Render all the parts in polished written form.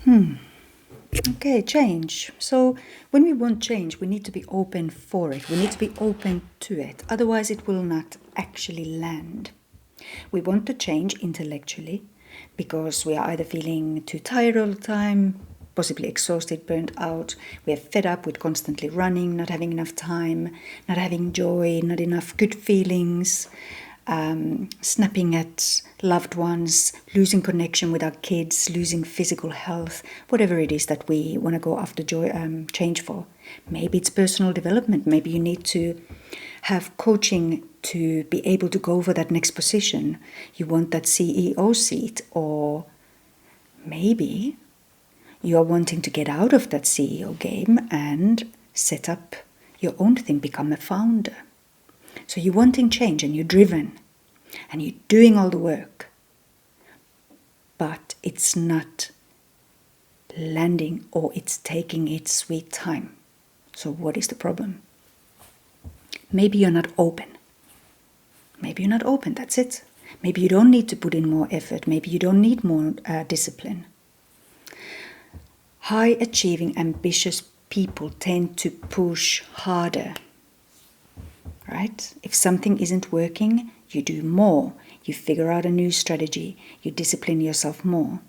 Okay, change. So when we want change, we need to be open for it. We need to be open to it. Otherwise, it will not actually land. We want to change intellectually because we are either feeling too tired all the time, possibly exhausted, burnt out. We are fed up with constantly running, not having enough time, not having joy, not enough good feelings, snapping at loved ones, losing connection with our kids, losing physical health, whatever it is that we want to go after change for. Maybe it's personal development. Maybe you need to have coaching to be able to go for that next position. You want that CEO seat, or maybe you are wanting to get out of that CEO game and set up your own thing, become a founder. So you're wanting change and you're driven and you're doing all the work, but it's not landing, or it's taking its sweet time. So what is the problem? Maybe you're not open. Maybe you're not open, that's it. Maybe you don't need to put in more effort. Maybe you don't need more discipline. High achieving, ambitious people tend to push harder. Right? If something isn't working, you do more. You figure out a new strategy. You discipline yourself more.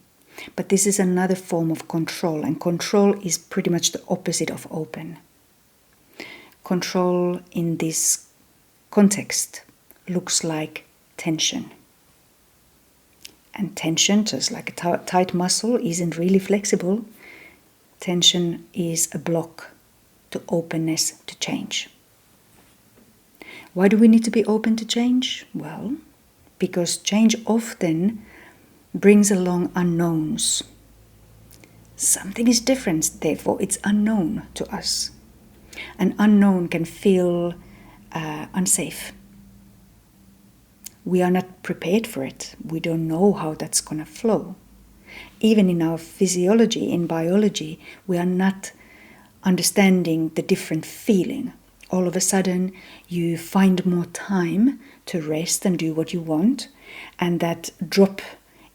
But this is another form of control, and control is pretty much the opposite of open. Control in this context looks like tension. And tension, just like a tight muscle, isn't really flexible. Tension is a block to openness to change. Why do we need to be open to change? Well, because change often brings along unknowns. Something is different, therefore it's unknown to us. An unknown can feel unsafe. We are not prepared for it. We don't know how that's going to flow. Even in our physiology, in biology, we are not understanding the different feeling. All of a sudden, you find more time to rest and do what you want, and that drop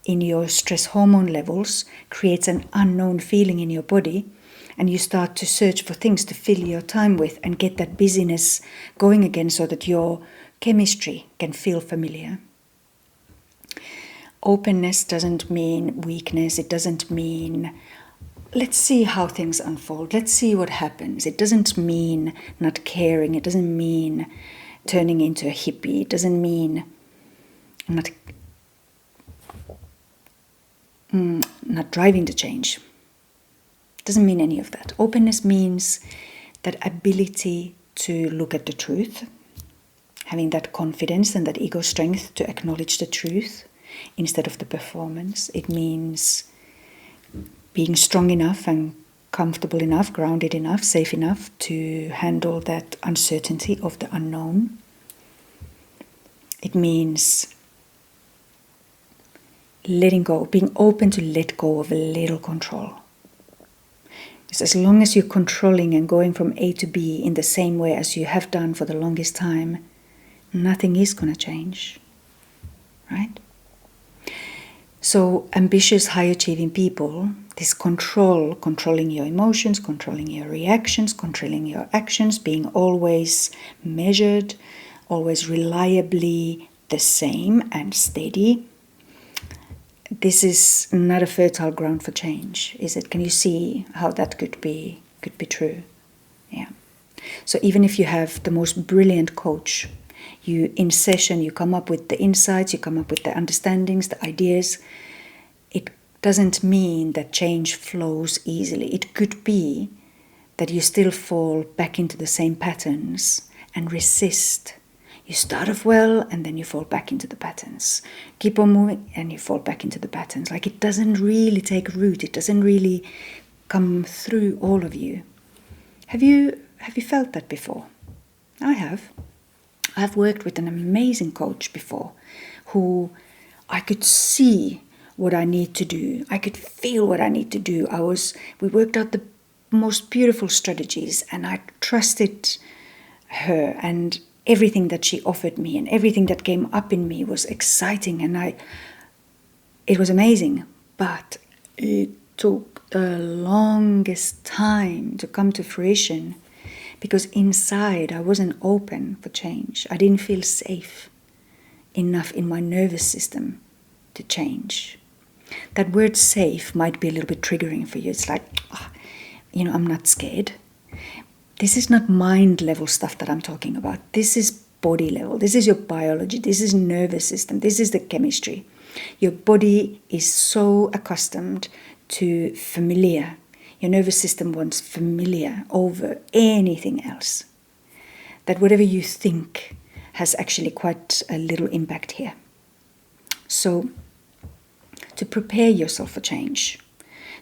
in your stress hormone levels creates an unknown feeling in your body, and you start to search for things to fill your time with and get that busyness going again so that your chemistry can feel familiar. Openness doesn't mean weakness. It doesn't mean, let's see how things unfold. Let's see what happens. It doesn't mean not caring. It doesn't mean turning into a hippie. It doesn't mean not driving the change. It doesn't mean any of that. Openness means that ability to look at the truth, having that confidence and that ego strength to acknowledge the truth instead of the performance. It means being strong enough and comfortable enough, grounded enough, safe enough to handle that uncertainty of the unknown. It means letting go, being open to let go of a little control. Because as long as you're controlling and going from A to B in the same way as you have done for the longest time, nothing is going to change, right? So ambitious, high-achieving people, this controlling your emotions, controlling your reactions, controlling your actions, being always measured, always reliably the same and steady. This is not a fertile ground for change, is it? Can you see how that could be true? Yeah. So even if you have the most brilliant coach, you in session, you come up with the insights, you come up with the understandings, the ideas, it doesn't mean that change flows easily. It could be that you still fall back into the same patterns and resist. You start off well and then you fall back into the patterns. Keep on moving and you fall back into the patterns. Like it doesn't really take root. It doesn't really come through all of you. Have you felt that before? I have. I've worked with an amazing coach before who I could see what I need to do. I could feel what I need to do. We worked out the most beautiful strategies and I trusted her, and everything that she offered me and everything that came up in me was exciting and it was amazing. But it took the longest time to come to fruition because inside I wasn't open for change. I didn't feel safe enough in my nervous system to change. That word safe might be a little bit triggering for you. It's like, I'm not scared. This is not mind level stuff that I'm talking about. This is body level. This is your biology. This is nervous system. This is the chemistry. Your body is so accustomed to familiar. Your nervous system wants familiar over anything else. That whatever you think has actually quite a little impact here. So, to prepare yourself for change,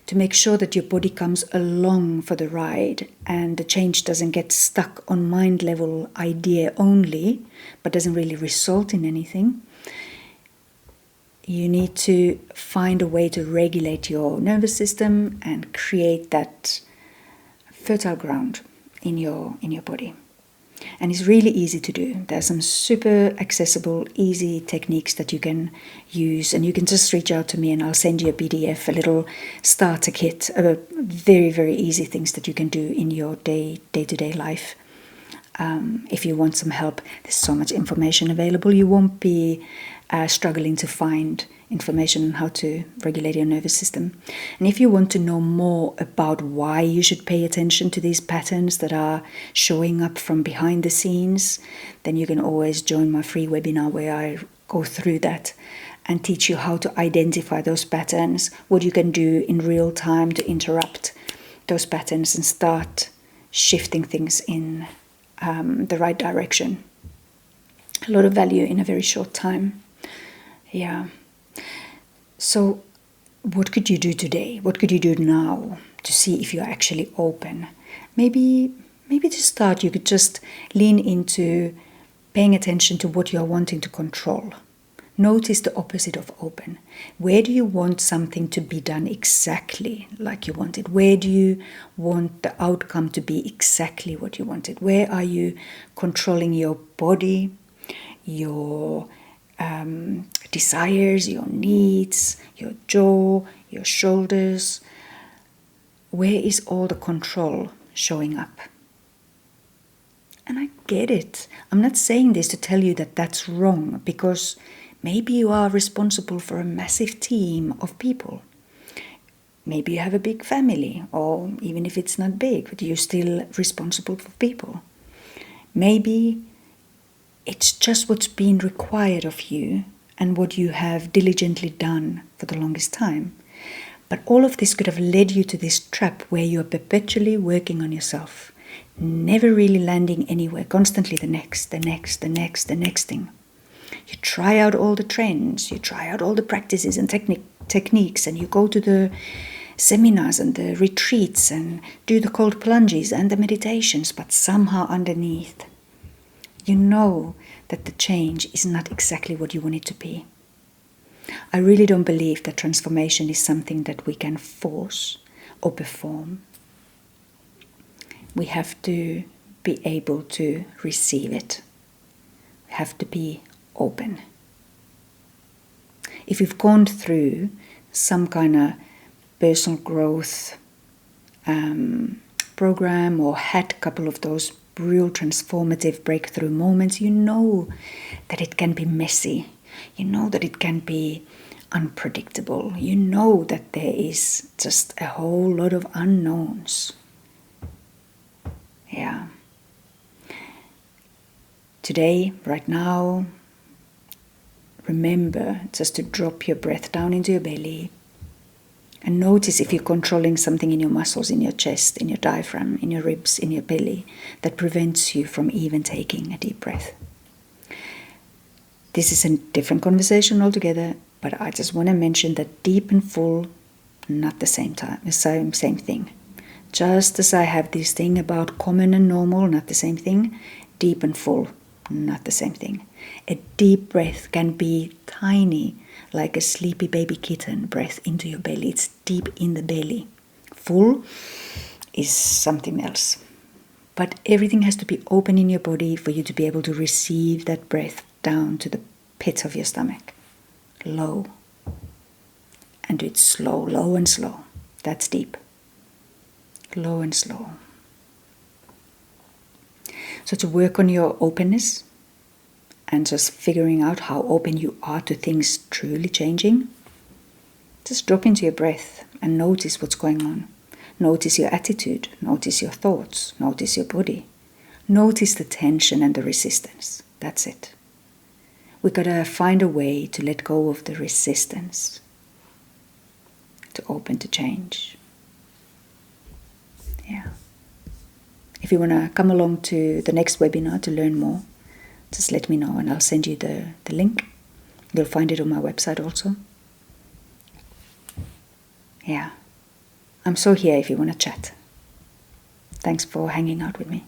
to make sure that your body comes along for the ride and the change doesn't get stuck on mind level idea only, but doesn't really result in anything, you need to find a way to regulate your nervous system and create that fertile ground in your body. And it's really easy to do. There are some super accessible, easy techniques that you can use, and you can just reach out to me and I'll send you a PDF, a little starter kit of very, very easy things that you can do in your day-to-day life. If you want some help, there's so much information available. You won't be struggling to find information on how to regulate your nervous system. And if you want to know more about why you should pay attention to these patterns that are showing up from behind the scenes, then you can always join my free webinar where I go through that and teach you how to identify those patterns, what you can do in real time to interrupt those patterns and start shifting things in the right direction. A lot of value in a very short time. Yeah. So what could you do today? What could you do now to see if you're actually open? Maybe to start, you could just lean into paying attention to what you're wanting to control. Notice the opposite of open. Where do you want something to be done exactly like you want it? Where do you want the outcome to be exactly what you wanted? Where are you controlling your body, your desires, your needs, your jaw, your shoulders? Where is all the control showing up? And I get it. I'm not saying this to tell you that that's wrong, because maybe you are responsible for a massive team of people. Maybe you have a big family, or even if it's not big, but you're still responsible for people. Maybe it's just what's been required of you and what you have diligently done for the longest time. But all of this could have led you to this trap where you're perpetually working on yourself, never really landing anywhere, constantly the next thing. You try out all the trends, you try out all the practices and techniques, and you go to the seminars and the retreats and do the cold plunges and the meditations, but somehow underneath, you know that the change is not exactly what you want it to be. I really don't believe that transformation is something that we can force or perform. We have to be able to receive it. We have to be open. If you've gone through some kind of personal growth program or had a couple of those real transformative breakthrough moments, you know that it can be messy. You know that it can be unpredictable. You know that there is just a whole lot of unknowns. Yeah. Today, right now, remember just to drop your breath down into your belly and notice if you're controlling something in your muscles, in your chest, in your diaphragm, in your ribs, in your belly that prevents you from even taking a deep breath. This is a different conversation altogether, but I just want to mention that deep and full, not the same thing. Just as I have this thing about common and normal, not the same thing, deep and full, not the same thing. A deep breath can be tiny, like a sleepy baby kitten breath into your belly. It's deep in the belly. Full is something else. But everything has to be open in your body for you to be able to receive that breath down to the pit of your stomach. Low. And do it slow, low and slow. That's deep. Low and slow. So to work on your openness and just figuring out how open you are to things truly changing, just drop into your breath and notice what's going on. Notice your attitude, notice your thoughts, notice your body. Notice the tension and the resistance. That's it. We gotta find a way to let go of the resistance, to open to change. Yeah. If you wanna come along to the next webinar to learn more, just let me know and I'll send you the link. You'll find it on my website also. Yeah. I'm so here if you wanna chat. Thanks for hanging out with me.